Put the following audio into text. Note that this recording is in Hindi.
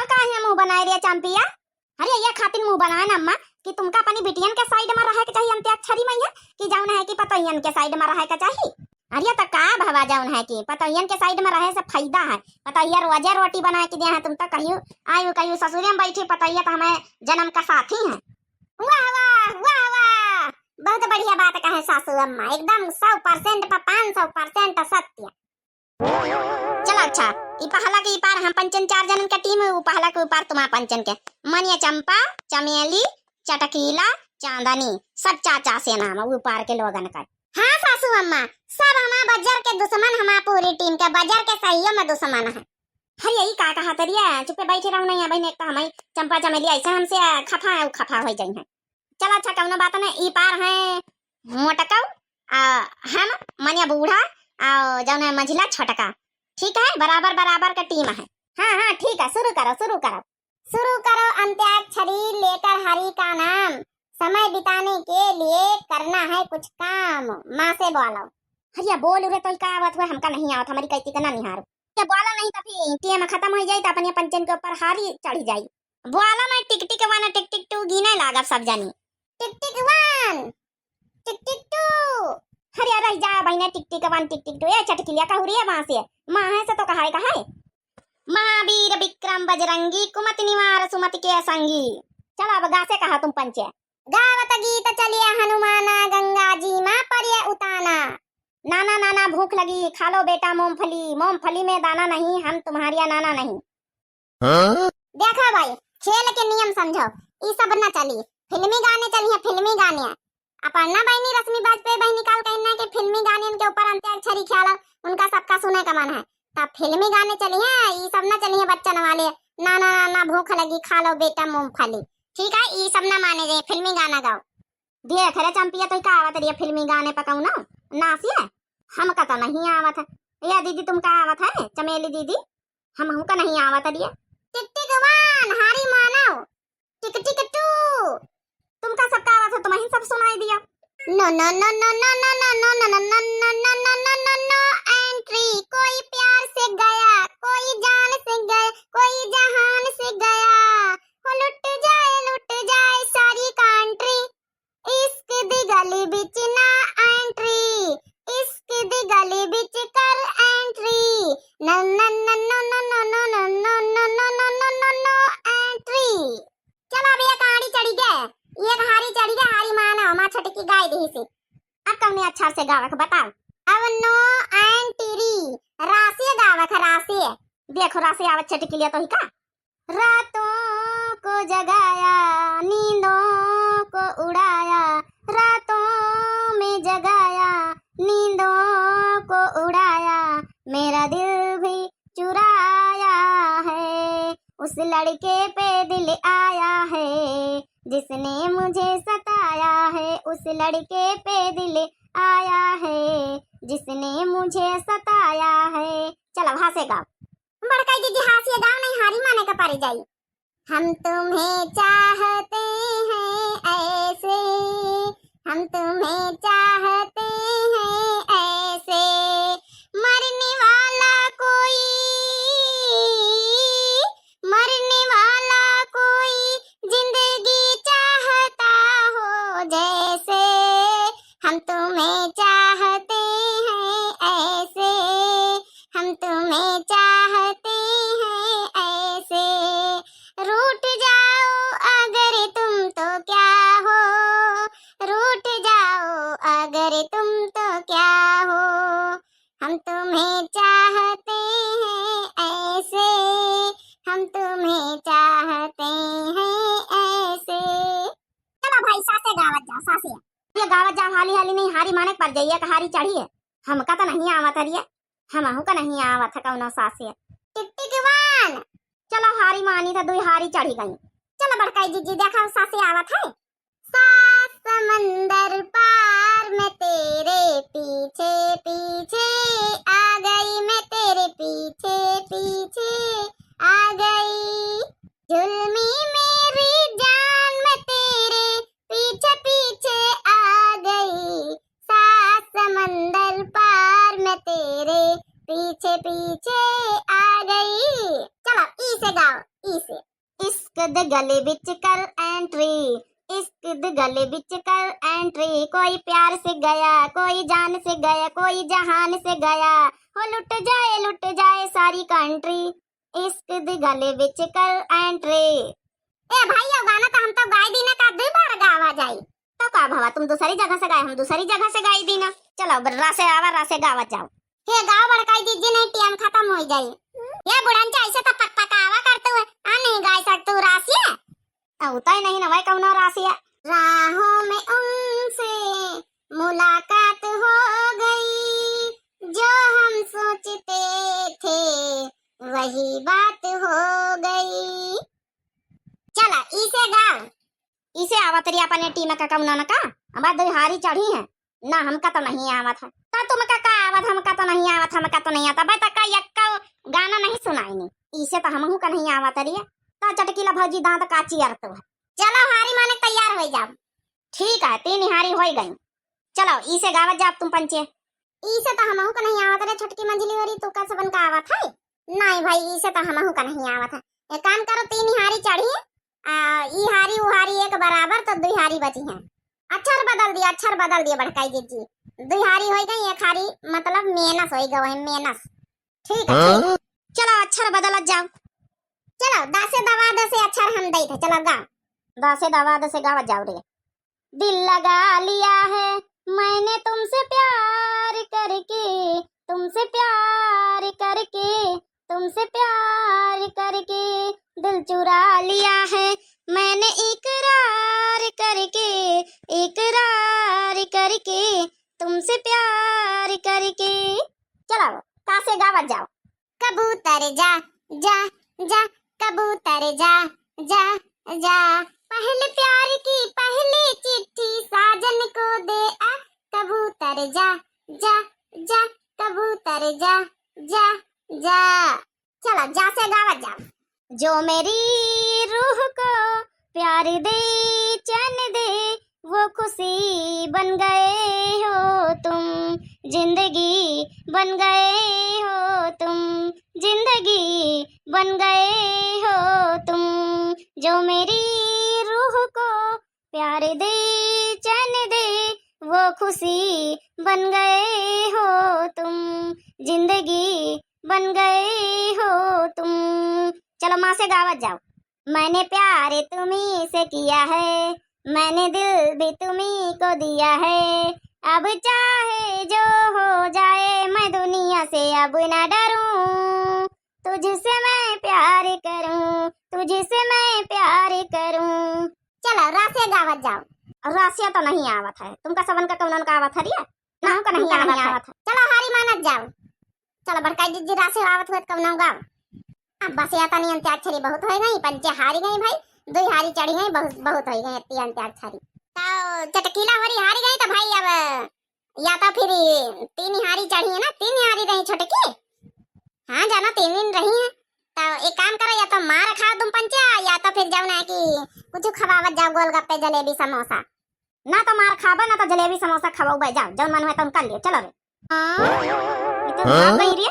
और का है मुंह बनाए रे चंपिया? अरे ये खातिर मुंह बनाए ना अम्मा कि तुमका अपनी बिटियन के साइड में रहे के चाहिए अंत्याक्षरी मैया कि जाऊन है कि पतोयन के साइड में रहे के चाहिए। अरे तो का भवा जाऊन है कि पतोयन के साइड में रहे से फायदा है। पतोया रोजे रोटी बना के दिया है, तुम तो कहियो आयु कहियो ससुरे में बैठी, पतोया तो हमें जन्म का साथी है। वाह वाह वाह वाह, बहुत बढ़िया बात कहे सासू अम्मा, एकदम 100% पर 500% सत्य। चलो अच्छा, ई पहला के ई पार हम पंचन 4 जनन के टीम, ऊ पहला के ऊपर तुम पंचन के मनिया चंपा चमेली चटकीला चांदनी सब चाचा से नाम ऊपर के लोगन का। हाँ सासू अम्मा, सब हमारा बजर के दुश्मन, हमारा पूरी टीम के बजर के सही में दुश्मन है। हर यही का कहा तरिया चुपे बैठे रहू नहीं बहन, एक तो हमारी चंपा चमेली ऐसा हमसे खफा है, खफा हो जाई है। चल अच्छा कौनो बात नहीं, ई पार है मोटकौ हम मनिया बूढ़ा और जौन है मंझिला छोटका, ठीक है, बराबर बराबर का टीम है। हाँ हाँ ठीक है, शुरू करो शुरू करो शुरू करो। अंत्याक्षरी लेकर हरि का नाम, समय बिताने के लिए करना है कुछ काम, माँ से बोलो। हरिया बोल रे तो का बात हुआ, हमका नहीं आवत, हमारी कैती का ना निहार क्या बोला नहीं तो फिर टीम खत्म हो जाई तो अपने पंचन के ऊपर हारी चढ़ जाई। बोला मैं टिक टिक 1 टिक टिक 2 गिने लागब सब जानी। टिक टिक 1 टिक टिक 2, हरिया रह जा बहने, टिक टिक 1 टिक टिक 2। ए चटकिलिया का हुरिया वहां से मां है से तो कहाय कहाय महावीर विक्रम बजरंगी कुमति निवार सुमति के संगी। चलो अब गा से कहा तुम पंचे। गावत गीत चलिए हनुमाना, गंगा जी मां परिय उताना। नाना नाना भूख लगी, खा लो बेटा मूंगफली, मूंगफली में दाना नहीं, हम तुम्हारिया नाना नहीं। देखो भाई, खेल के नियम समझो, ये सब न चली, फिल्मी गाने चलिए, फिल्मी गाने। अपर्णा बहनी रश्मि बाजपेयी बहनी काल कहना कि फिल्मी गाने के ऊपर अंत्याक्षरी खेला, उनका सबका सुने का मन है, तब फिल्मी गाने चलिए, ये सब ना चलिए बच्चन वाले, नाना नाना भूख लगी खा लो बेटा मूंगफली, ठीक है, ये सब ना माने गए, फिल्मी गाना गाओ। देख रे चंपिया तो का आवत रे फिल्मी गाने पकाऊ ना नासिए, हम का तो नहीं आवत है। या दीदी तुम का आवत है चमेली दीदी? हम का नहीं आवत रे। टिक टिक 1 हारी मानो, टिक टिक 2 तुमका सब का आवत है, तुम्हें सब सुनाई दिया। No no no no no no no no no no no no no no no no entry, कोई प्यार से गया, कोई जान से गया, कोई जहान से गया, हो लुट जाए सारी कंट्री, इश्क दी गली बिच ना एंट्री, इश्क दी गली बिच कर entry, no no no no no no no no no no no no no no entry. चलो अब ये कहानी चढ़ी गए, ये हारी चढ़ी गए, हारी माना मां छटकी गाय दी से। अब कौन अच्छा से गावक बताओ। अब नो एंट्री राशि गावक, राशि देखो राशि आवत छटकी लिया तो ही का। रातों को जगाया, नींदों को उड़ाया, रातों में जगाया, नींदों को उड़ाया, मेरा दिल भी चुराया है, उस लड़के पे दिल आया है, जिसने मुझे सताया है, उस लड़के पे दिल आया है, जिसने मुझे सताया है। चलो हासे गाओ, बड़काई दीदी हासिए गाओ, नहीं हारी माने का पारी जाई। हम तुम्हें चाहते हैं ऐसे, हम तुम्हें चाहते हैं ऐसे, मरने वाला कोई, मरने वाला कोई जिंदगी चाहता हो जैसे, हम तुम्हें चाहते हैं ऐसे, हम तुम्हें चाहते हैं ऐसे, रूठ जाओ अगर तुम तो क्या हो, रूठ जाओ अगर तुम तो क्या हो, हम तुम्हें चाहते हैं ऐसे, हम तुम्हें चाहते हैं ऐसे। चलो भाई सासे गावत जाओ, सासे ये गावत जाओ, हाली हाली नहीं हारी माने पर जाइए का हारी चढ़ी है, हमका तो नहीं आवत है, हमहू का नहीं आवत है कौनो सासे। टिक टिक 1 चलो हारी मानी था, 2 हारी चढ़ी गई। चलो बड़काई जीजी देखा सासे आवत है। सात समंदर पार मैं तेरे पीछे पीछे आ गई, मैं तेरे पीछे पीछे आ गई, जुल्मी मेरी जान मैं तेरे पीछे पीछे आ गई, सात समंदर पार मैं तेरे पीछे पीछे आ गई। चलो ई से गाओ, ई से। इश्क दे गले बिच कर एंट्री, इश्क दे गले बिच कर एंट्री, कोई प्यार से गया, कोई जान से गया, कोई जहान से गया, हो लुट जाए सारी कंट्री, इश्क दे गले बिच कर एंट्री। ए भाई ये गाना तो हम तो गाय दी ना, का 2 बार गावा जाई तो का भावा, तुम दूसरी जगह से गाए, हम दूसरी जगह से गाई दी ना। चलो रासे आवा रासे गावत जाओ। हे गाँव बड़काई दीजिए, नहीं टाइम खत्म हो जाए। ये बुढ़ान ऐसे तो पकपकावा करते हुए आ नहीं गाय सकते रासिया, होता ही नहीं ना भाई कौनो रासिया। राहों में उनसे मुलाकात हो गई, जो हम सोचते थे वही बात हो गई। चला इसे गाओ, इसे आवतरी अपने टीम का कौनो न का, हमार 2 हारी चढ़ी है ना, हमका तो नहीं आवत है। तो तुमका का आवत, हमका तो नहीं आवत, हमका तो नहीं आता। बता का यक्का गाना नहीं सुनाई नहीं, इसे तो हमहू का नहीं आवत रिया। तो चटकीला भौजी दांत काची अरत है। चलो हारी माने तैयार हो जाओ। ठीक है 3 हारी हो गई। चलो इसे गावत जाओ तुम पंचे। इसे तो हमहू का नहीं आवत रे छोटकी मंजली वाली, तू का सबन का आवत है? नहीं भाई इसे तो हमहू का नहीं आवत है। एक काम करो 3 हारी चढ़ी, ई हारी उ हारी एक बराबर, तो 2 हारी बची हैं। अक्षर बदल दिया बड़काई जी। 2 हारी हो गई, 1 हारी मतलब मेनस हो गई, मेनस। ठीक है चलो अक्षर बदलत जाओ। चलो 10 दवा 10 अक्षर हम दई थे, चलो गाओ 10 दवा 10 गावत जाओ रे। दिल लगा लिया है मैंने तुमसे प्यार करके, तुमसे प्यार करके, तुमसे प्यार करके, दिल चुरा लिया है मैंने इकरार करके, इकरार करके, तुमसे प्यार करके। चलो कासे गावत जाओ। कबूतर जा जा जा, कबूतर जा जा जा, पहले प्यार की पहली चिट्ठी साजन को दे आ, कबूतर जा जा जा, कबूतर जा जा जा। चलो जा से गावत जाओ। जो मेरी रूह को प्यार दे चैन दे, वो खुशी बन गए हो तुम, जिंदगी बन गए हो तुम, जिंदगी बन गए हो तुम। जो मेरी रूह को प्यार दे चैन दे, वो खुशी बन गए हो तुम, जिंदगी बन गए हो तुम। चलो माँ से गावत जाओ। मैंने प्यार तुम्ही से किया है, मैंने दिल भी तुम्ही को दिया है, अब चाहे जो हो जाए मैं दुनिया से अब न डरूं, तुझसे मैं प्यार करूं, तुझसे मैं प्यार करूं। चलो रासे गावत जाओ। रासिया तो नहीं आवत है, तुमका सबन का कौन का आवत है रिया? ना का नहीं आवत है। चलो हारी मानत जाओ। चलो बड़काई जी रासे आवत हुए कौन गाओ। अब बस या तनी अंत्याक्षरी बहुत हो गई, पंचे हारी गई भाई, 2 हारी चढ़ी गई, बहुत हो गई इतनी अंत्याक्षरी। तो चटकीला वाली हारी गई तो भाई अब या तो फिर 3 हारी चढ़ी है ना, 3 हारी रही छोटकी। हाँ जाना 3 दिन रही है, तो एक काम करो या तो मार खाओ तुम पंचा, या तो फिर जाओ ना कि कुछ खवावत जाओ, गोलगप्पे जलेबी समोसा। ना तो मार खाबा ना तो जलेबी समोसा खवाओ भाई, जाओ जौन मन है तुम कर लियो। चलो रे। हाँ? इतना भाग गई रे।